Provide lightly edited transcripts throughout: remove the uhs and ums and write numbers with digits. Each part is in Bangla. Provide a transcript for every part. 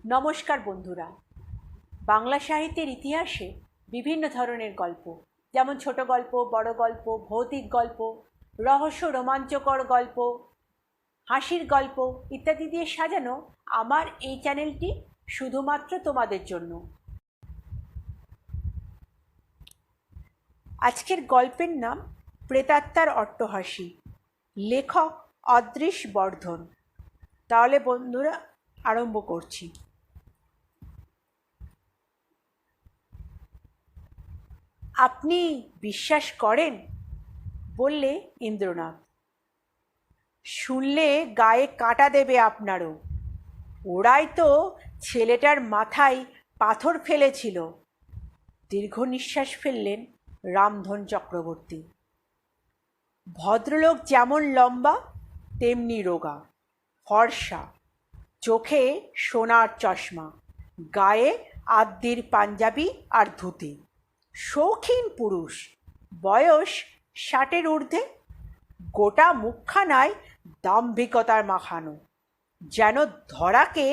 নমস্কার বন্ধুরা। বাংলা সাহিত্যের ইতিহাসে বিভিন্ন ধরনের গল্প, যেমন ছোট গল্প, বড় গল্প, ভৌতিক গল্প, রহস্য রোমাঞ্চকর গল্প, হাসির গল্প ইত্যাদি দিয়ে সাজানো আমার এই চ্যানেলটি শুধুমাত্র তোমাদের জন্য। আজকের গল্পের নাম প্রেতাত্মার অট্টহাসি, লেখক অদৃশ বর্ধন। তাহলে বন্ধুরা আরম্ভ করছি। আপনি বিশ্বাস করেন? বললে ইন্দ্রনাথ। শুনলে গায়ে কাঁটা দেবে আপনারও। ওরাই তো ছেলেটার মাথায় পাথর ফেলেছিল। দীর্ঘ নিঃশ্বাস ফেললেন রামধন চক্রবর্তী। ভদ্রলোক যেমন লম্বা তেমনি রোগা, ফর্সা, চোখে সোনার চশমা, গায়ে আদ্যির পাঞ্জাবি আর ধুতি। শৌখিন পুরুষ, বয়স 60-এর ঊর্ধ্বে। গোটা মুখখানায় দাম্ভিকতার মাখানো, যেন ধরাকে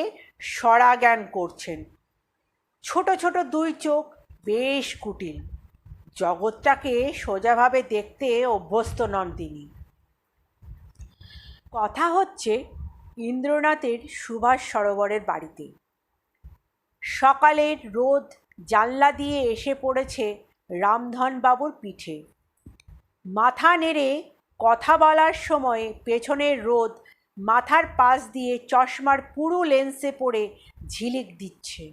সরা জ্ঞান করছেন। ছোট ছোট দুই চোখ বেশ কুটিল। জগৎটাকে সোজাভাবে দেখতে অভ্যস্ত নন তিনি। কথা হচ্ছে ইন্দ্রনাথের সুভাষ সরোবরের বাড়িতে। সকালের রোদ জানলা দিয়ে এসে পড়েছে রামধনবাবুর পিঠে। মাথা নেড়ে কথা বলার সময় পেছনের রোদ মাথার পাশ দিয়ে চশমার পুরো লেন্সে পড়ে ঝিলিক দিচ্ছে।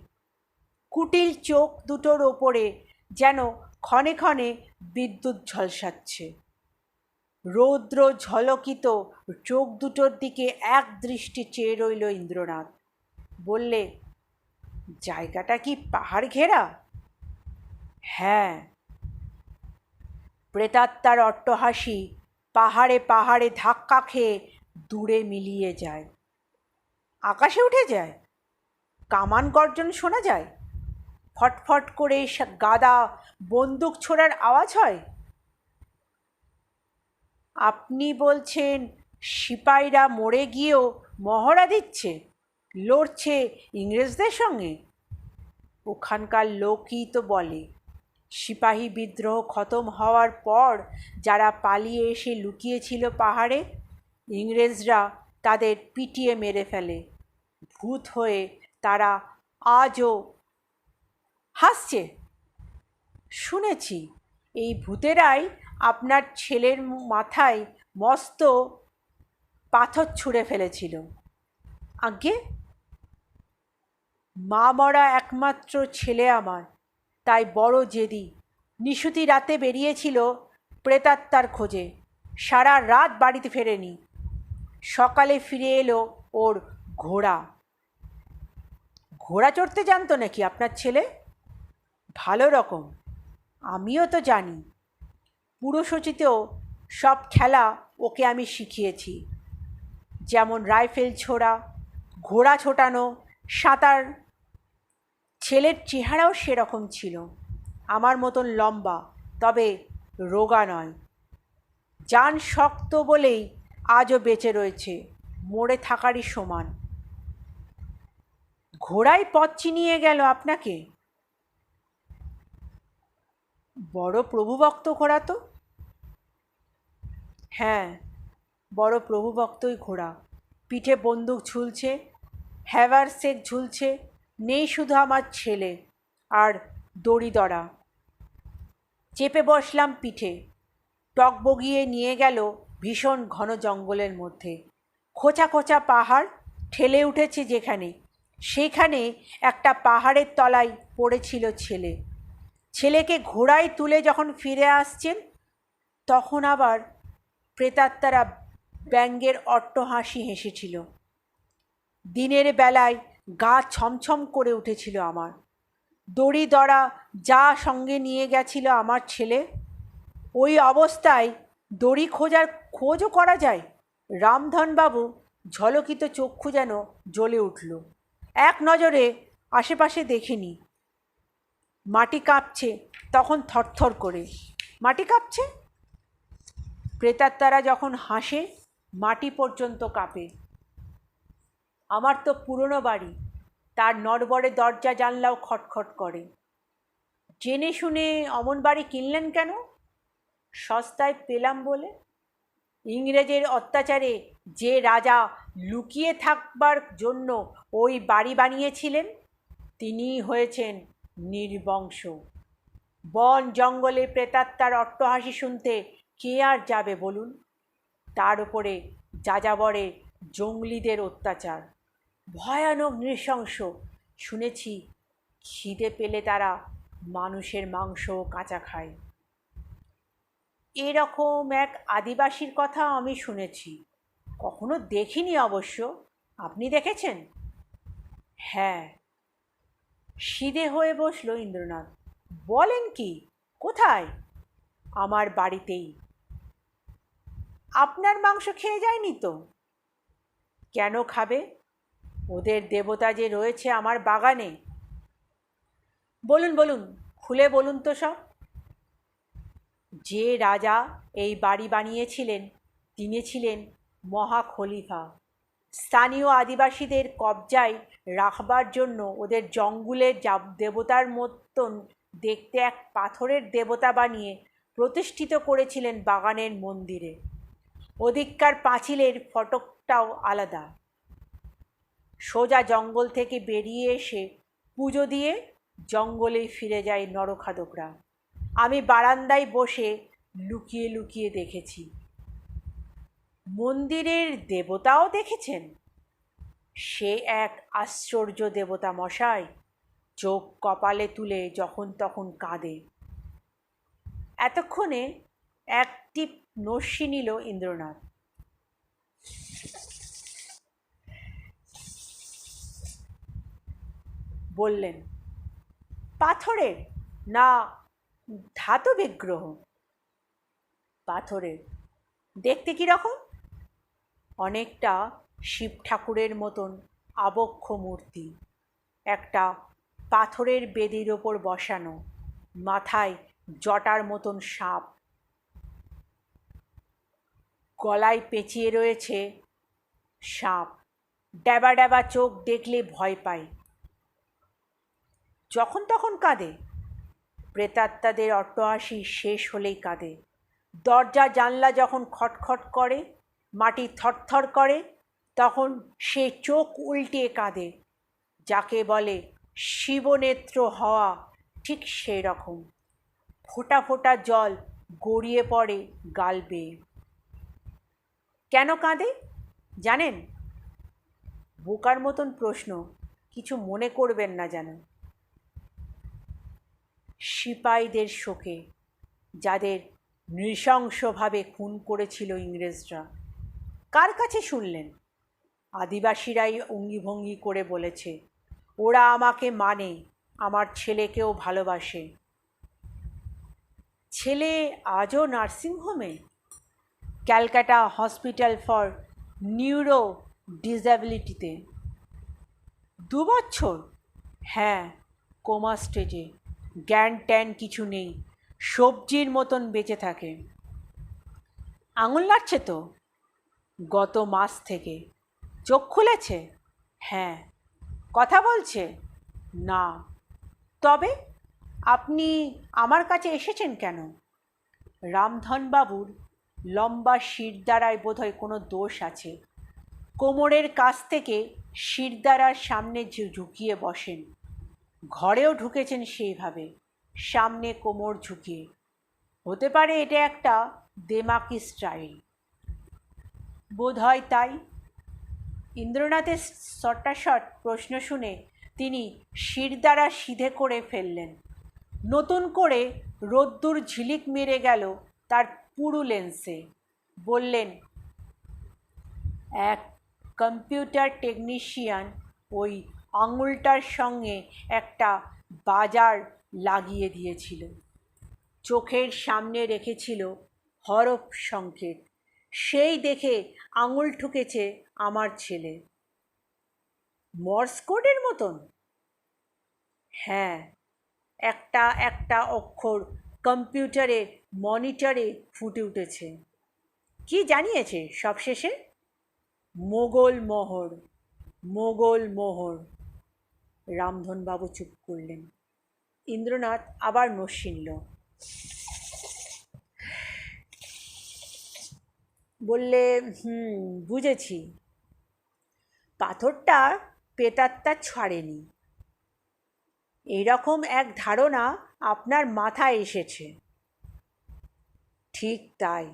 কুটিল চোখ দুটোর ওপরে যেন ক্ষণে ক্ষণে বিদ্যুৎ ঝলসাচ্ছে। রৌদ্র ঝলকিত চোখ দুটোর দিকে এক দৃষ্টি চেয়ে রইল ইন্দ্রনাথ। বললে, জায়গাটা কি পাহাড় ঘেরা? হ্যাঁ। প্রেতাত্মার অট্টহাসি পাহাড়ে পাহাড়ে ধাক্কা খেয়ে দূরে মিলিয়ে যায়, আকাশে উঠে যায়। কামান গর্জন শোনা যায়, ফটফট করে গাদা বন্দুক ছোড়ার আওয়াজ হয়। আপনি বলছেন সিপাহীরা মরে গিয়েও মহড়া দিচ্ছে, লড়ছে ইংরেজদের সঙ্গে? ওখানকার লোকই তো বলে, সিপাহী বিদ্রোহ খতম হওয়ার পর যারা পালিয়ে এসে লুকিয়েছিল পাহাড়ে, ইংরেজরা তাদের পিটিয়ে মেরে ফেলে। ভূত হয়ে তারা আজও হাসছে। শুনেছি এই ভূতেরাই আপনার ছেলের মাথায় মস্ত পাথর ছুঁড়ে ফেলেছিল। আজ্ঞে, মা মরা একমাত্র ছেলে আমার, তাই বড় জেদি। নিশুতি রাতে বেরিয়েছিল প্রেতাত্মার খোঁজে, সারা রাত বাড়িতে ফেরেনি। সকালে ফিরে এলো ওর ঘোড়া। ঘোড়া চড়তে জানতো নাকি আপনার ছেলে? ভালো রকম। আমিও তো জানি। পুরসচিতেও সব খেলা ওকে আমি শিখিয়েছি, যেমন রাইফেল ছোড়া, ঘোড়া ছোটানো, সাঁতার। ছেলের চেহারাও সেরকম ছিল, আমার মতন লম্বা, তবে রোগা নয়। জান শক্ত বলেই আজও বেঁচে রয়েছে, মরে থাকারই সমান। ঘোড়াই পথ চিনিয়ে গেল আপনাকে। বড় প্রভুভক্ত ঘোড়া তো। হ্যাঁ, বড় প্রভুভক্তই ঘোড়া। পিঠে বন্দুক ঝুলছে, হ্যাভারসেক ঝুলছে। নেই শুধু আমার ছেলে আর দড়িদড়া। চেপে বসলাম পিঠে। টকবগিয়ে নিয়ে গেল ভীষণ ঘন জঙ্গলের মধ্যে। খোঁচা খোঁচা পাহাড় ঠেলে উঠেছে যেখানে, সেখানে একটা পাহাড়ের তলায় পড়েছিল ছেলে। ছেলেকে ঘোড়ায় তুলে যখন ফিরে আসছেন, তখন আবার প্রেতাত্মারা ব্যঙ্গের অট্টহাসি হেসেছিল। দিনের বেলায় গা ছমছম করে উঠেছিল আমার। দড়ি দড়া যা সঙ্গে নিয়ে গেছিল আমার ছেলে, ওই অবস্থায় দড়ি খোঁজও করা যায়? রামধনবাবু ঝলকিত চক্ষু যেন জ্বলে উঠল। এক নজরে আশেপাশে দেখিনি। মাটি কাঁপছে তখন থরথর করে। মাটি কাঁপছে? প্রেতাত্মারা যখন হাসে মাটি পর্যন্ত কাঁপে। আমার তো পুরনো বাড়ি, তার নড়বড়ে দরজা জানলাও খটখট করে। জেনে শুনে অমন বাড়ি কিনলেন কেন? সস্তায় পেলাম বলে। ইংরেজের অত্যাচারে যে রাজা লুকিয়ে থাকবার জন্য ওই বাড়ি বানিয়েছিলেন, তিনিই হয়েছেন নির্বংশ। বন জঙ্গলে প্রেতাত্মার অট্টহাসি শুনতে কে আর যাবে বলুন? তার উপরে যাযাবরে জঙ্গলিদের অত্যাচার, ভয়ানক নৃশংস। শুনেছি খিদে পেলে তারা মানুষের মাংস কাঁচা খায়। এরকম এক আদিবাসীর কথা আমি শুনেছি, কখনো দেখিনি অবশ্য। আপনি দেখেছেন? হ্যাঁ। সিধে হয়ে বসল ইন্দ্রনাথ। বলেন কি? কোথায়? আমার বাড়িতেই। আপনার মাংস খেয়ে যায়নি তো? কেন খাবে? ওদের দেবতা যে রয়েছে আমার বাগানে। বলুন বলুন, খুলে বলুন তো সব। যে রাজা এই বাড়ি বানিয়েছিলেন তিনি ছিলেন মহা খলিফা। স্থানীয় আদিবাসীদের কবজায় রাখবার জন্য ওদের জঙ্গলের দেবতার মতন দেখতে এক পাথরের দেবতা বানিয়ে প্রতিষ্ঠিত করেছিলেন বাগানের মন্দিরে। ওদিককার পাঁচিলের ফটকটাও আলাদা। সোজা জঙ্গল থেকে বেরিয়ে এসে পুজো দিয়ে জঙ্গলেই ফিরে যায় নরখাদকরা। আমি বারান্দায় বসে লুকিয়ে লুকিয়ে দেখেছি। মন্দিরের দেবতাও দেখেছেন? সে এক আশ্চর্য দেবতা মশাই, চোখ কপালে তুলে যখন তখন কাঁদে। এতক্ষণে এক টিপ নস্যি নিল ইন্দ্রনাথ। বললেন, পাথরের না ধাতু বিগ্রহ? পাথরের। দেখতে কীরকম? অনেকটা শিব ঠাকুরের মতন আবক্ষ মূর্তি, একটা পাথরের বেদির ওপর বসানো, মাথায় জটার মতন সাপ, গলায় পেঁচিয়ে রয়েছে সাপ, ড্যাবা ড্যাবা চোখ, দেখলে ভয় পায়। যখন তখন কাঁদে। প্রেতাত্মাদের অট্টহাসি শেষ হলেই কাঁদে। দরজা জানলা যখন খটখট করে, মাটি থরথর করে, তখন সে চোখ উল্টিয়ে কাঁদে। যাকে বলে শিবনেত্র হওয়া, ঠিক সেই রকম। ফোঁটা ফোঁটা জল গড়িয়ে পড়ে গাল বেয়ে। কেন কাঁদে জানেন? বোকার মতন প্রশ্ন, কিছু মনে করবেন না যেন। সিপাহীদের শোকে, যাদের নৃশংসভাবে খুন করেছিল ইংরেজরা। কার কাছে শুনলেন? আদিবাসীরাই অঙ্গিভঙ্গি করে বলেছে, ওরা আমাকে মানে, আমার ছেলেকেও ভালোবাসে। ছেলে আজও নার্সিংহোমে, ক্যালকাটা হসপিটাল ফর নিউরো ডিসএবিলিটিতে। 2 বছর? হ্যাঁ, কোমা স্টেজে, জ্ঞান ট্যান কিছু নেই, সবজির মতন বেঁচে থাকে। আঙুল নাড়ছে তো? গত মাস থেকে। চোখ খুলেছে? হ্যাঁ। কথা বলছে? না। তবে আপনি আমার কাছে এসেছেন কেন? রামধনবাবুর লম্বা শিরদাঁড়ায় বোধহয় কোনো দোষ আছে। কোমরের কাছ থেকে শিরদাঁড়ার সামনে ঝুঁকিয়ে বসেন। ঘরেও ঢুকেছেন সেইভাবে, সামনে কোমর ঝুঁকিয়ে। হতে পারে এটা একটা দেমাকি স্টাইল। বোধহয় তাই। ইন্দ্রনাথের সটাসট প্রশ্ন শুনে তিনি শিরদাঁড়া সিধে করে ফেললেন। নতুন করে রোদ্দুর ঝিলিক মেরে গেল তার পুরু লেন্সে। বললেন, এক কম্পিউটার টেকনিশিয়ান ওই আঙুলটার সঙ্গে একটা বাজার লাগিয়ে দিয়েছিল। চোখের সামনে রেখেছিল হরফ সংকেত। সেই দেখে আঙুল ঠুকেছে আমার ছেলে। মর্স কোডের মতন? হ্যাঁ, একটা একটা অক্ষর কম্পিউটারে মনিটরে ফুটে উঠেছে। কি জানিয়েছে সবশেষে? মোগল মোহর, মোগল মোহর। রামধনবাবু চুপ করলেন। ইন্দ্রনাথ আবার নস্যিনল। বললে, বুঝেছি। পাথরটা প্রেতাত্মা ছাড়েনি, এইরকম এক ধারণা আপনার মাথায় এসেছে। ঠিক তাই।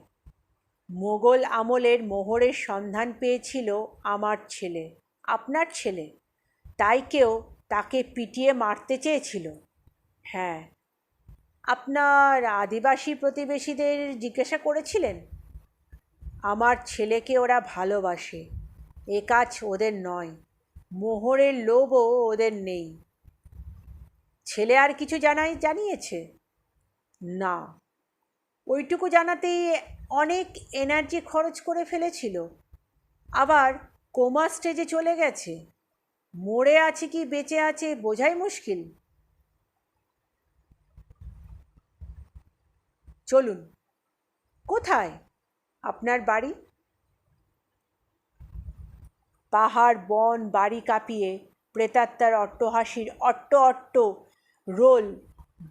মোগল আমলের মোহরের সন্ধান পেয়েছিল আমার ছেলে, আপনার ছেলে, তাই কেউ তাকে পিটিয়ে মারতে চেয়েছিল। হ্যাঁ। আপনার আদিবাসী প্রতিবেশীদের জিজ্ঞাসা করেছিলেন? আমার ছেলেকে ওরা ভালোবাসে, এ কাজ ওদের নয়, মোহরের লোভও ওদের নেই। ছেলে আর কিছু জানিয়েছে? না, ওইটুকু জানাতেই অনেক এনার্জি খরচ করে ফেলেছিল, আবার কোমা স্টেজে চলে গেছে। মরে আছে কি বেঁচে আছে বোঝাই মুশকিল। চলুন। কোথায় আপনার বাড়ি? পাহাড় বন বাড়ি কাঁপিয়ে প্রেতাত্মার অট্টহাসির অট্ট রোল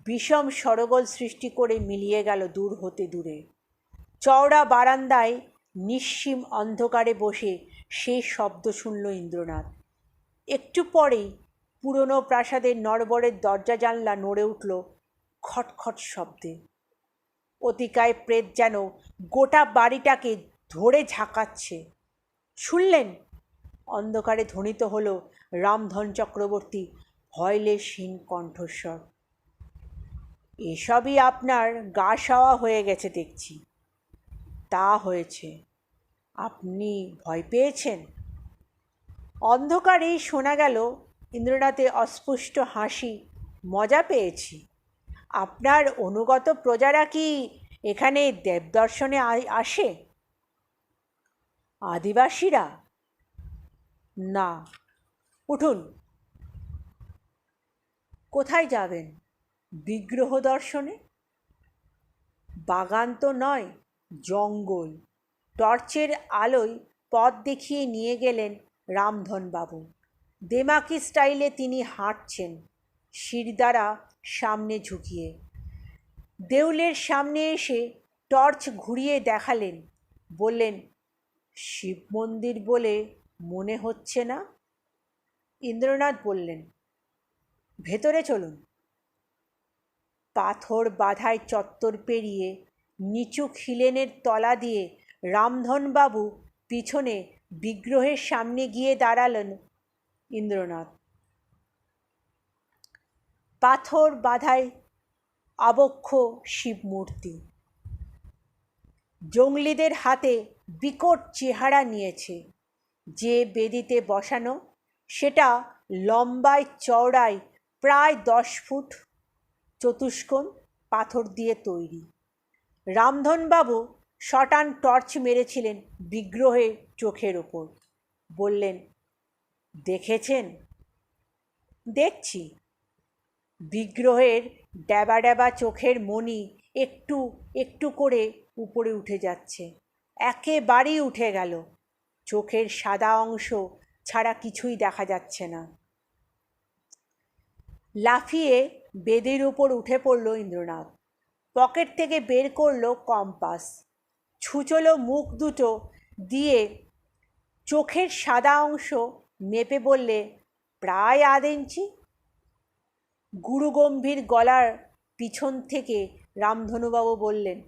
বিষম সরগোল সৃষ্টি করে মিলিয়ে গেল দূর হতে দূরে। চওড়া বারান্দায় নিঃসীম অন্ধকারে বসে সেই শব্দ শুনল ইন্দ্রনাথ। একটু পরেই পুরনো প্রাসাদের নড়বড়ের দরজা জানলা নড়ে উঠল খটখট শব্দে। অতিকায় প্রেত যেন গোটা বাড়িটাকে ধরে ঝাঁকাচ্ছে। শুনলেন? অন্ধকারে ধ্বনিত হলো রামধন চক্রবর্তী ভয়লেশহীন কণ্ঠস্বর। এসবই আপনার গা সওয়া হয়ে গেছে দেখছি। তা হয়েছে। আপনি ভয় পেয়েছেন? অন্ধকারেই শোনা গেল ইন্দ্রনাথের অস্পষ্ট হাসি। মজা পেয়েছি। আপনার অনুগত প্রজারা কি এখানে দেবদর্শনে আসে? আদিবাসীরা? না। উঠুন। কোথায় যাবেন? বিগ্রহ দর্শনে? বাগান তো নয়, জঙ্গল। টর্চের আলোয় পথ দেখিয়ে নিয়ে গেলেন রামধনবাবু। দেমাকি স্টাইলে তিনি হাঁটছেন, শিরদাঁড়া সামনে ঝুঁকিয়ে। দেউলের সামনে এসে টর্চ ঘুরিয়ে দেখালেন। বললেন, শিব মন্দির বলে মনে হচ্ছে না? ইন্দ্রনাথ বললেন, ভেতরে চলুন। পাথর বাঁধাই চত্বর পেরিয়ে নিচু খিলেনের তলা দিয়ে রামধনবাবু পিছনে বিগ্রহের সামনে গিয়ে দাঁড়ালেন ইন্দ্রনাথ। পাথর বাঁধাই আবক্ষ শিবমূর্তি, জঙ্গলিদের হাতে বিকট চেহারা নিয়েছে। যে বেদিতে বসানো সেটা লম্বায় চওড়ায় প্রায় 10 ফুট, চতুষ্কোণ পাথর দিয়ে তৈরি। রামধনবাবু শটান টর্চ মেরেছিলেন বিগ্রহের চোখের ওপর। বললেন, দেখেছেন? দেখছি। বিগ্রহের ড্যাবা ড্যাবা চোখের মণি একটু একটু করে উপরে উঠে যাচ্ছে। একেবারেই উঠে গেল। চোখের সাদা অংশ ছাড়া কিছুই দেখা যাচ্ছে না। লাফিয়ে বেদির উপর উঠে পড়ল ইন্দ্রনাথ। পকেট থেকে বের করলো কম্পাস। ছুঁচলো মুখ দুটো দিয়ে চোখের সাদা অংশ মেপে বললে, প্রায় 1.5 ইঞ্চি। গুরুগম্ভীর গলার পিছন থেকে রামধনুবাবু বললেন,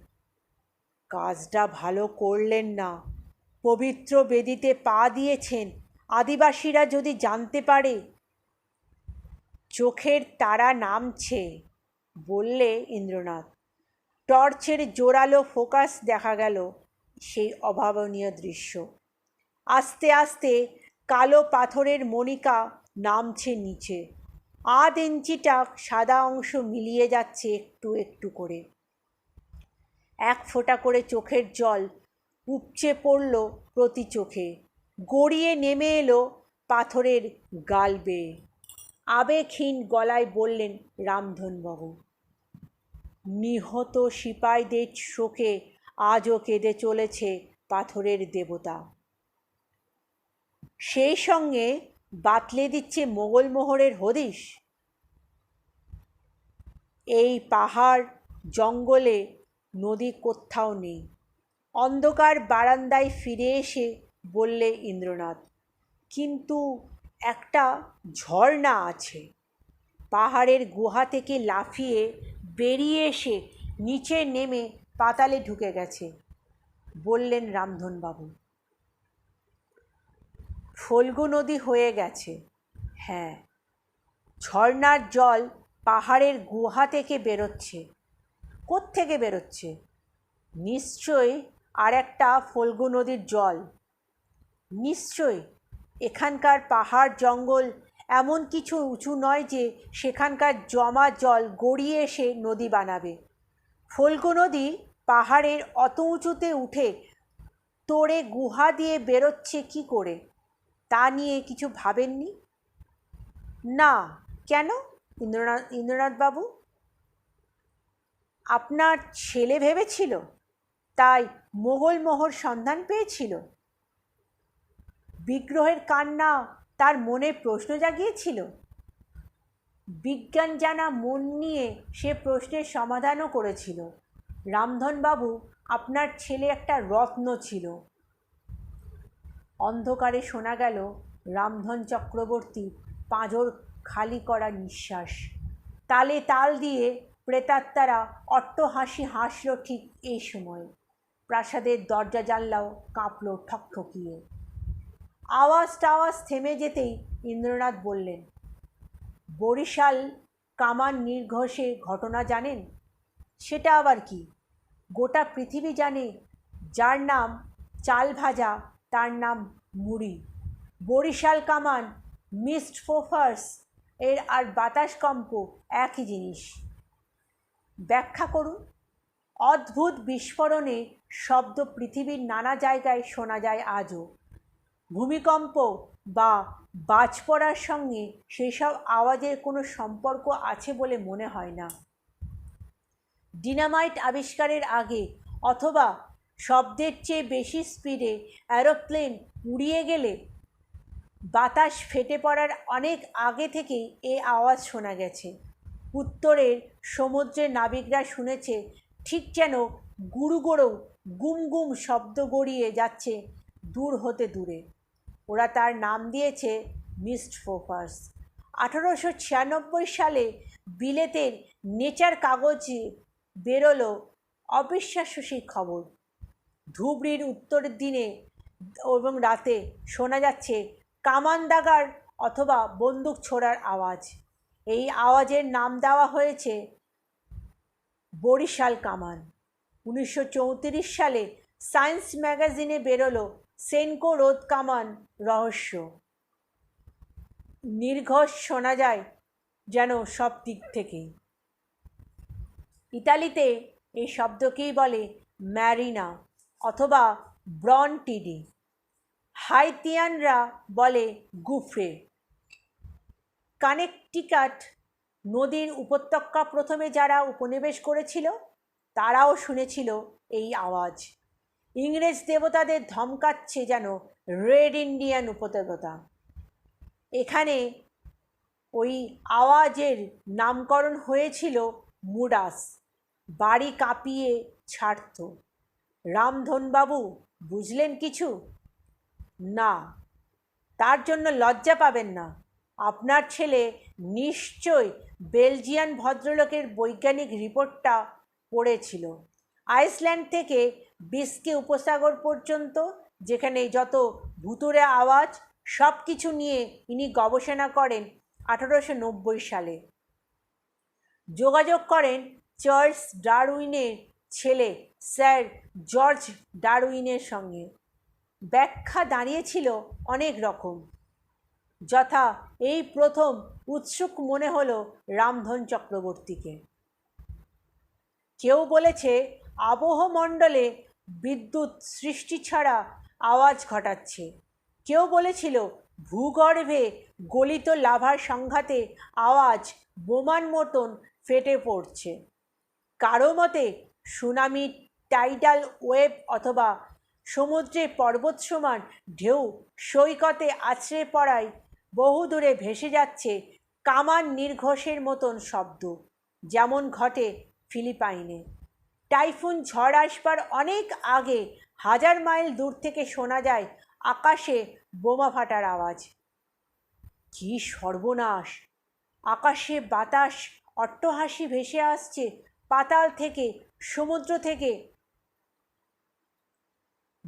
কাজটা ভালো করলেন না। পবিত্র বেদিতে পা দিয়েছেন, আদিবাসীরা যদি জানতে পারে। চোখের তারা নামছে, বললে ইন্দ্রনাথ। টর্চের জোরালো ফোকাস দেখা গেল সেই অভাবনীয় দৃশ্য। আস্তে আস্তে কালো পাথরের মণিকা নামছে নিচে। 1/2 ইঞ্চিটা সাদা অংশ মিলিয়ে যাচ্ছে একটু একটু করে। 1 ফোঁটা করে চোখের জল উপচে পড়ল প্রতি চোখে, গড়িয়ে নেমে এলো পাথরের গাল বেয়ে। আবেগহীন গলায় বললেন রামধনবাবু, নিহত সিপাইদের শোকে আজও কেঁদে চলেছে পাথরের দেবতা। সেই সঙ্গে বাতলে দিচ্ছে মোগলমোহরের হদিশ। এই পাহাড় জঙ্গলে নদী কোথাও নেই। অন্ধকার বারান্দায় ফিরে এসে বললে ইন্দ্রনাথ, কিন্তু একটা ঝর্ণা আছে। পাহাড়ের গুহা থেকে লাফিয়ে বেরিয়ে এসে নিচে নেমে পাতালে ঢুকে গেছে, বললেন রামধনবাবু। ফল্গু নদী হয়ে গেছে। হ্যাঁ, ঝর্ণার জল পাহাড়ের গুহা থেকে বেরোচ্ছে। কোত্থেকে বেরোচ্ছে? নিশ্চয়ই আর একটা ফল্গু নদীর জল। নিশ্চয়ই। এখানকার পাহাড় জঙ্গল এমন কিছু উঁচু নয় যে সেখানকার জমা জল গড়িয়ে এসে নদী বানাবে। ফল্গু নদী পাহাড়ের অত উঁচুতে উঠে তোড়ে গুহা দিয়ে বেরোচ্ছে কি করে, তা নিয়ে কিছু ভাবেননি? না। কেন ইন্দ্রনাথবাবু? আপনার ছেলে ভেবেছিল, তাই মোগলমোহর সন্ধান পেয়েছিল? বিগ্রহের কান্না তার মনে প্রশ্ন জাগিয়েছিল। বিজ্ঞান জানা মন নিয়ে সে প্রশ্নের সমাধানও করেছিল। রামধনবাবু, আপনার ছেলে একটা রত্ন ছিল। অন্ধকারে শোনা গেল রামধন চক্রবর্তীর পাঁজর খালি করা নিঃশ্বাস। তালে তাল দিয়ে প্রেতাত্মারা অট্টহাসি হাসল ঠিক এই সময়। প্রাসাদের দরজা জানলাও কাঁপল ঠকঠকিয়ে। আওয়াজ টাওয়াজ থেমে যেতেই ইন্দ্রনাথ বললেন, বরিশাল কামান নির্ঘোষে ঘটনা জানেন? সেটা আবার কি? গোটা পৃথিবী জানে, যার নাম চাল ভাজা তার নাম মুড়ি। বরিশাল কামান, মিস্ট ফোফার্স এর আর বাতাস কম্প একই জিনিস। ব্যাখ্যা করুন। অদ্ভুত বিস্ফোরণে শব্দ পৃথিবীর নানা জায়গায় শোনা যায় আজও। ভূমিকম্প বা বাজ পড়ার সঙ্গে সেসব আওয়াজের কোনো সম্পর্ক আছে বলে মনে হয় না। ডিনামাইট আবিষ্কারের আগে অথবা শব্দের চেয়ে বেশি স্পিডে অ্যারোপ্লেন উড়িয়ে গেলে বাতাস ফেটে পড়ার অনেক আগে থেকেই এ আওয়াজ শোনা গেছে। উত্তরের সমুদ্রের নাবিকরা শুনেছে ঠিক যেন গুড়ুগোড়ো গুম গুম শব্দ গড়িয়ে যাচ্ছে দূর হতে দূরে। ওরা তার নাম দিয়েছে মিস্ট ফোফার্স। 1896 সালে বিলেতের নেচার কাগজে বেরোলো অবিশ্বাস্য সেই খবর। ধুবড়ির উত্তরের দিনে এবং রাতে শোনা যাচ্ছে কামান দাগার অথবা বন্দুক ছোড়ার আওয়াজ। এই আওয়াজের নাম দেওয়া হয়েছে বরিশাল কামান। 1934 সালে সায়েন্স ম্যাগাজিনে বেরোলো সেনকো রোদ কামান রহস্য। নির্ঘোষ শোনা যায় যেন সব দিক থেকেই। ইতালিতে এই শব্দকেই বলে ম্যারিনা অথবা ব্রনটিডি। হাইতিয়ানরা বলে গুফ্রে। কানেকটিকাট নদীর উপত্যকা প্রথমে যারা উপনিবেশ করেছিল তারাও শুনেছিল এই আওয়াজ। ইংরেজ দেবতাদের ধমকাচ্ছে যেন রেড ইন্ডিয়ান উপদেবতা। এখানে ওই আওয়াজের নামকরণ হয়েছিল মুডাস। বাড়ি কাঁপিয়ে ছাড়ত। রামধনবাবু বুঝলেন কিছু? না। তার জন্য লজ্জা পাবেন না। আপনার ছেলে নিশ্চয় বেলজিয়ান ভদ্রলোকের বৈজ্ঞানিক রিপোর্টটা পড়েছিল। আইসল্যান্ড থেকে বিস্কে উপসাগর পর্যন্ত যেখানে যত ভুতুড়ে আওয়াজ সব কিছু নিয়ে ইনি গবেষণা করেন 1890 সালে। যোগাযোগ করেন চার্লস ডারউইনের ছেলে স্যার জর্জ ডারউইনের সঙ্গে। ব্যাখ্যা দাঁড়িয়েছিল অনেক রকম। যথা এই প্রথম উৎসুক মনে হলো রামধন চক্রবর্তীকে। কেউ বলেছে আবহমণ্ডলে বিদ্যুৎ সৃষ্টি ছাড়া আওয়াজ ঘটাচ্ছে। কেউ বলেছিল ভূগর্ভে গলিত লাভার সংঘাতে আওয়াজ বোমার মতন ফেটে পড়ছে। কারো মতে সুনামি, টাইডাল ওয়েভ অথবা সমুদ্রে পর্বত সমান ঢেউ সৈকতে আছড়ে পড়ায় বহু দূরে ভেসে যাচ্ছে কামান নির্ঘোষের মতন শব্দ, যেমন ঘটে ফিলিপাইনে। টাইফুন ঝড় আসবার অনেক আগে 1000 মাইল দূর থেকে শোনা যায় আকাশে বোমা ফাটার আওয়াজ। কি সর্বনাশ! আকাশে বাতাস অট্টহাসি ভেসে আসছে পাতাল থেকে, সমুদ্র থেকে।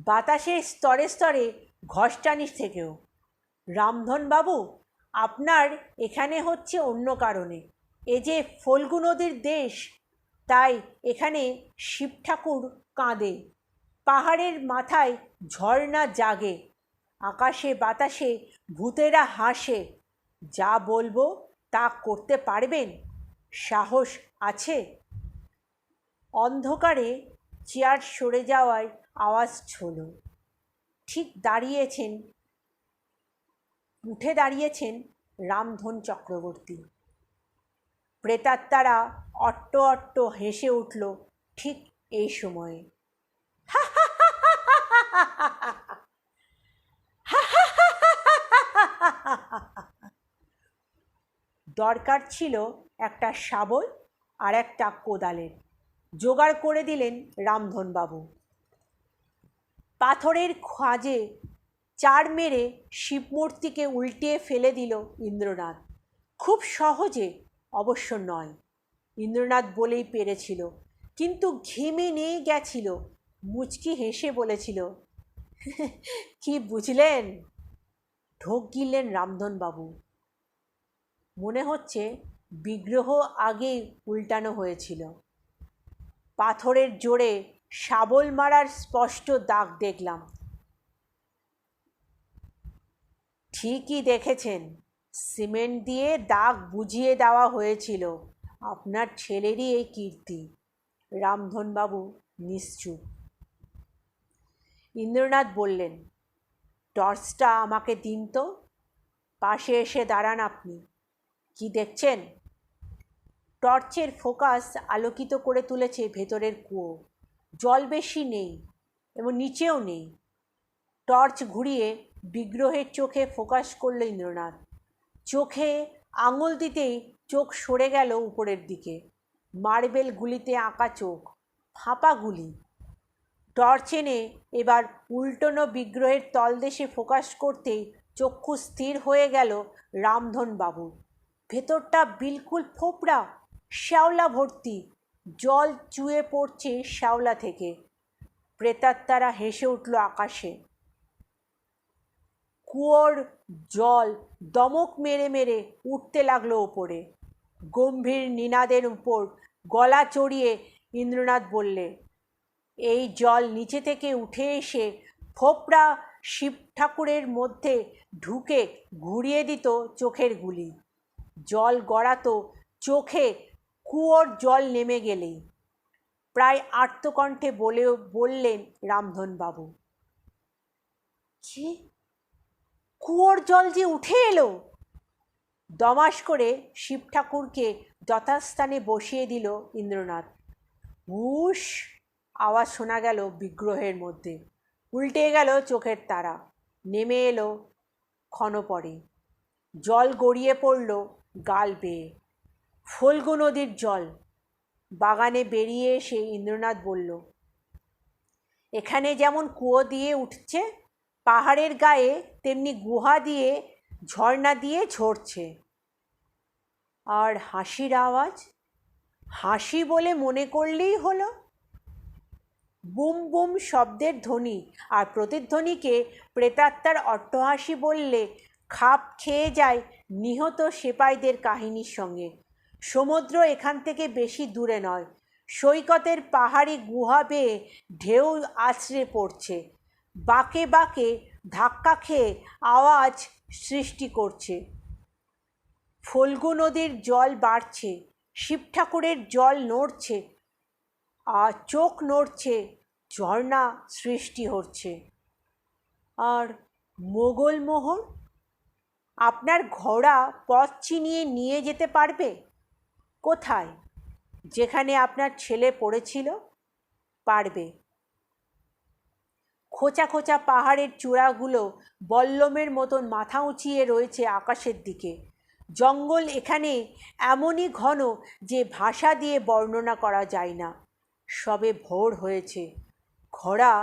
বাতাসের স্তরে স্তরে ঘষ্টানির থেকেও। রামধনবাবু, আপনার এখানে হচ্ছে অন্য কারণে। এ যে ফল্গু নদীর দেশ, তাই এখানে শিব ঠাকুর কাঁদে, পাহাড়ের মাথায় ঝর্ণা জাগে, আকাশে বাতাসে ভূতেরা হাসে। যা বলবো তা করতে পারবেন? সাহস আছে? অন্ধকারে চেয়ার সরে যাওয়ায় আওয়াজ হলো। ঠিক উঠে দাঁড়িয়েছেন রামধন চক্রবর্তী। প্রেতাত্মারা অট্ট অট্ট হেসে উঠল ঠিক এই সময়ে। দরকার ছিল একটা শাবল আর একটা কোদালের। জোগাড় করে দিলেন রামধনবাবু। পাথরের খাঁজে চার মেরে শিবমূর্তিকে উল্টিয়ে ফেলে দিল ইন্দ্রনাথ। খুব সহজে অবশ্য নয়, ইন্দ্রনাথ বলেই পেরেছিল, কিন্তু ঘেমে নিয়ে গেছিল। মুচকি হেসে বলেছিল, কি বুঝলেন? ঢোক গিললেন রামধনবাবু। মনে হচ্ছে বিগ্রহ আগেই উল্টানো হয়েছিল। পাথরের জোরে শাবল মারার স্পষ্ট দাগ দেখলাম। ঠিকই দেখেছেন, সিমেন্ট দিয়ে দাগ বুঝিয়ে দেওয়া হয়েছিল। আপনার ছেলেরই এই কীর্তি। রামধনবাবু নিশ্চুপ। ইন্দ্রনাথ বললেন, টর্চটা আমাকে দিন তো। পাশে এসে দাঁড়ান আপনি। কি দেখছেন? টর্চের ফোকাস আলোকিত করে তুলেছে ভেতরের কুয়ো। জল বেশি নেই এবং নিচেও নেই। টর্চ ঘুরিয়ে বিগ্রহের চোখে ফোকাস করল ইন্দ্রনাথ। চোখে আঙুল দিতেই চোখ সরে গেল উপরের দিকে। মার্বেল গুলিতে আঁকা চোখ, ফাঁপা গুলি। টর্চ এনে এবার উল্টোনো বিগ্রহের তলদেশে ফোকাস করতেই চক্ষু স্থির হয়ে গেল রামধনবাবুর। ভেতরটা বিলকুল ফোপড়া, শ্যাওলা ভর্তি, জল চুয়ে পড়ছে শ্যাওলা থেকে। প্রেতাত্মারা হেসে উঠল আকাশে। কুয়োর জল দমক মেরে মেরে উঠতে লাগলো ওপরে। গম্ভীর নিনাদের উপর গলা চড়িয়ে ইন্দ্রনাথ বললে, এই জল নিচে থেকে উঠে এসে ফোপড়া শিব ঠাকুরের মধ্যে ঢুকে ঘুরিয়ে দিত চোখের গুলি। জল গড়াতো চোখে কুয়োর জল নেমে গেলেই। প্রায় আর্তকণ্ঠে বললেন রামধনবাবু, কি? কুয়োর জল যে উঠে এলো! দমাস করে শিব ঠাকুরকে যথাস্থানে বসিয়ে দিল ইন্দ্রনাথ। হুশ! আওয়াজ শোনা গেল বিগ্রহের মধ্যে। উল্টে গেল চোখের তারা। নেমে এলো ক্ষণপরে। জল গড়িয়ে পড়ল গাল বেয়ে। ফল্গু নদীর জল। বাগানে বেরিয়ে এসে ইন্দ্রনাথ বলল, এখানে যেমন কুয়ো দিয়ে উঠছে, পাহাড়ের গায়ে তেমনি গুহা দিয়ে ঝর্ণা দিয়ে ঝরছে। আর হাসির আওয়াজ? হাসি বলে মনে করলেই হলো। বুম বুম শব্দের ধ্বনি, আর প্রতিধ্বনিকে প্রেতাত্মার অট্টহাসি বললে খাপ খেয়ে যায় নিহত সেপাইদের কাহিনীর সঙ্গে। সমুদ্র এখান থেকে বেশি দূরে নয়। সৈকতের পাহাড়ি গুহা বেয়ে ঢেউ আছড়ে পড়ছে, বাঁকে বাঁকে ধাক্কা খেয়ে আওয়াজ সৃষ্টি করছে। ফল্গু নদীর জল বাড়ছে, শিব ঠাকুরের জল নড়ছে, আর চোখ নড়ছে, ঝর্ণা সৃষ্টি হচ্ছে। আর মোগল মোহর? আপনার ঘোড়া পথ চিনিয়ে নিয়ে যেতে পারবে? কোথায়? যেখানে আপনার ছেলে পড়েছিল? পারবে। খোঁচা খোঁচা পাহাড়ের চূড়াগুলো বল্লমের মতন মাথা উঁচিয়ে রয়েছে আকাশের দিকে। জঙ্গল এখানে এমনই ঘন যে ভাষা দিয়ে বর্ণনা করা যায় না। সবে ভোর হয়েছে। ঘোড়া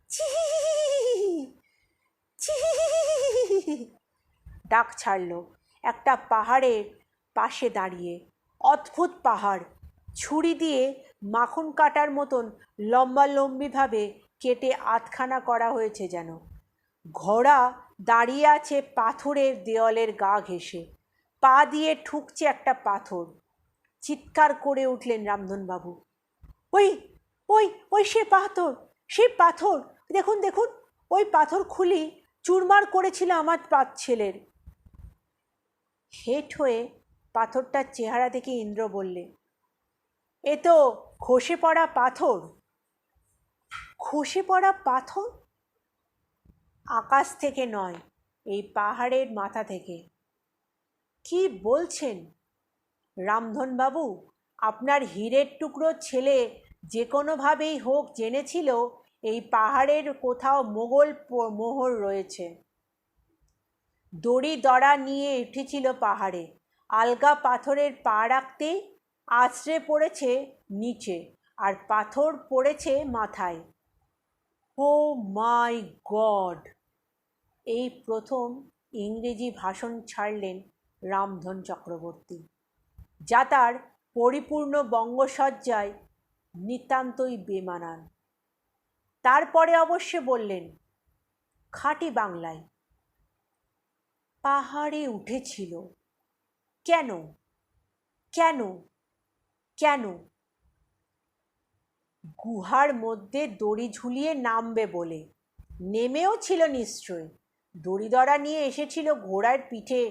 চি চি ডাক ছাড়ল একটা পাহাড়ের পাশে দাঁড়িয়ে। অদ্ভুত পাহাড়, ছুরি দিয়ে মাখন কাটার মতন লম্বালম্বিভাবে কেটে আধখানা করা হয়েছে যেন। ঘোড়া দাঁড়িয়ে আছে পাথরের দেওয়ালের গা ঘেঁষে, পা দিয়ে ঠুকছে একটা পাথর। চিৎকার করে উঠলেন রামধনবাবু, ওই ওই ওই সে পাথর, সে পাথর, দেখুন দেখুন, ওই পাথর খুলি চুরমার করেছিল আমার ছেলের। হেঁট হয়ে পাথরটার চেহারা দেখে ইন্দ্র বললে, এ তো খসে পড়া পাথর। খসে পড়া পাথর? আকাশ থেকে নয়, এই পাহাড়ের মাথা থেকে। কি বলছেন রামধনবাবু? আপনার হীরের টুকরো ছেলে যে কোনোভাবেই হোক জেনেছিল এই পাহাড়ের কোথাও মোগল মোহর রয়েছে। দড়ি দড়া নিয়ে উঠেছিল পাহাড়ে, আলগা পাথরের পা রাখতেই আছড়ে পড়েছে নিচে, আর পাথর পড়েছে মাথায়। ও মাই গড! এই প্রথম ইংরেজি ভাষণ ছাড়লেন রামধন চক্রবর্তী, যা তার পরিপূর্ণ বঙ্গসজ্জায় নিতান্তই বেমানান। তারপরে অবশ্য বললেন খাঁটি বাংলায়, পাহাড়ে উঠেছিল কেন? কেন? কেন? গুহার মধ্যে দড়ি ঝুলিয়ে নামবে বলে। নেমেও ছিল নিশ্চয়। দড়িদড়া নিয়ে এসেছিল ঘোড়ার পিঠে,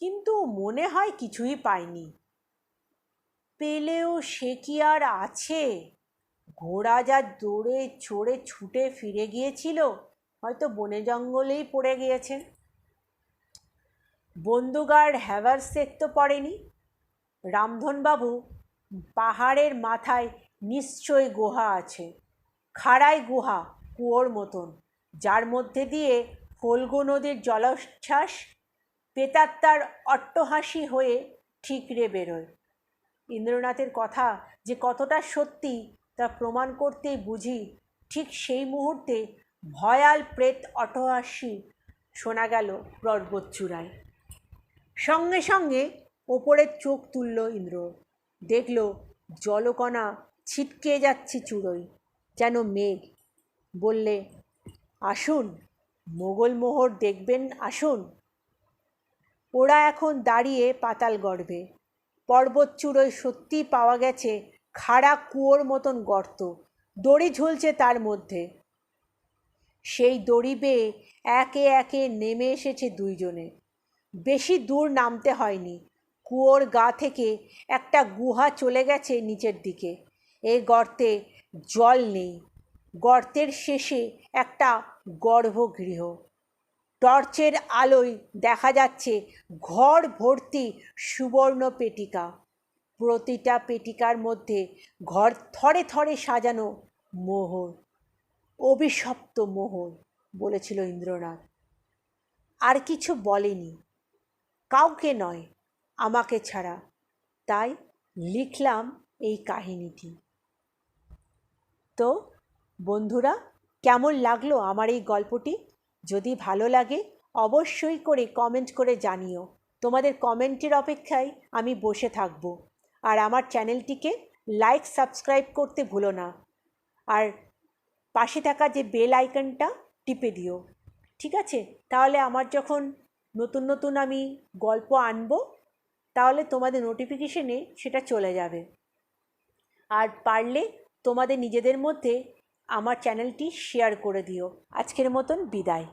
কিন্তু মনে হয় কিছুই পায়নি। পেলেও সে কি আর আছে? ঘোড়া যা দৌড়ে চড়ে ছুটে ফিরে গিয়েছিল, হয়তো বনে জঙ্গলেই পড়ে গিয়েছে। বন্দুগার হ্যাভারসেক তো পড়েনি। রামধনবাবু, পাহাড়ের মাথায় নিশ্চয় গুহা আছে, খাড়াই গুহা, কুয়োর মতন, যার মধ্যে দিয়ে ফল্গু নদীর জলোচ্ছ্বাস প্রেতাত্মার অট্টহাসি হয়ে ঠিকরে বেরোয়। ইন্দ্রনাথের কথা যে কতটা সত্যি তা প্রমাণ করতেই বুঝি ঠিক সেই মুহূর্তে ভয়াল প্রেত অট্টহাসি শোনা গেল পর্বতচূড়ায়। সঙ্গে সঙ্গে ওপরের চোখ তুলল ইন্দ্র, দেখল জলকণা ছিটকে যাচ্ছে চূড়োয়, যেন মেঘ। বললে, আসুন, মোগল মোহর দেখবেন, আসুন। ওরা এখন দাঁড়িয়ে পাতাল গর্ভে। পর্বতচূড়োয় সত্যিই পাওয়া গেছে খাড়া কুয়োর মতন গর্ত, দড়ি ঝুলছে তার মধ্যে। সেই দড়ি বেয়ে একে একে নেমে এসেছে দুইজনে। বেশি দূর নামতে হয়নি। কুয়োর গা থেকে একটা গুহা চলে গেছে নিচের দিকে। এই গর্তে জল নেই। গর্তের শেষে একটা গর্ভগৃহ। টর্চের আলোয় দেখা যাচ্ছে ঘর ভর্তি সুবর্ণ পেটিকা। প্রতিটা পেটিকার মধ্যে ঘর থরে থরে সাজানো মোহর। অভিশপ্ত মোহর, বলেছিল ইন্দ্রনাথ। আর কিছু বলেনি, কাউকে নয়, আমাকে ছাড়া। তাই লিখলাম এই কাহিনীটি। তো বন্ধুরা, কেমন লাগলো আমার এই গল্পটি? যদি ভালো লাগে অবশ্যই করে কমেন্ট করে জানিও। তোমাদের কমেন্টের অপেক্ষায় আমি বসে থাকব। আর আমার চ্যানেলটিকে লাইক সাবস্ক্রাইব করতে ভুলো না। আর পাশে থাকা যে বেল আইকনটা টিপে দিও, ঠিক আছে? তাহলে আমার যখন নতুন নতুন আমি গল্প আনবো, তাহলে তোমাদের নোটিফিকেশনে সেটা চলে যাবে। আর পারলে তোমাদের নিজেদের মধ্যে আমার চ্যানেলটি শেয়ার করে দিও। আজকের মতন বিদায়।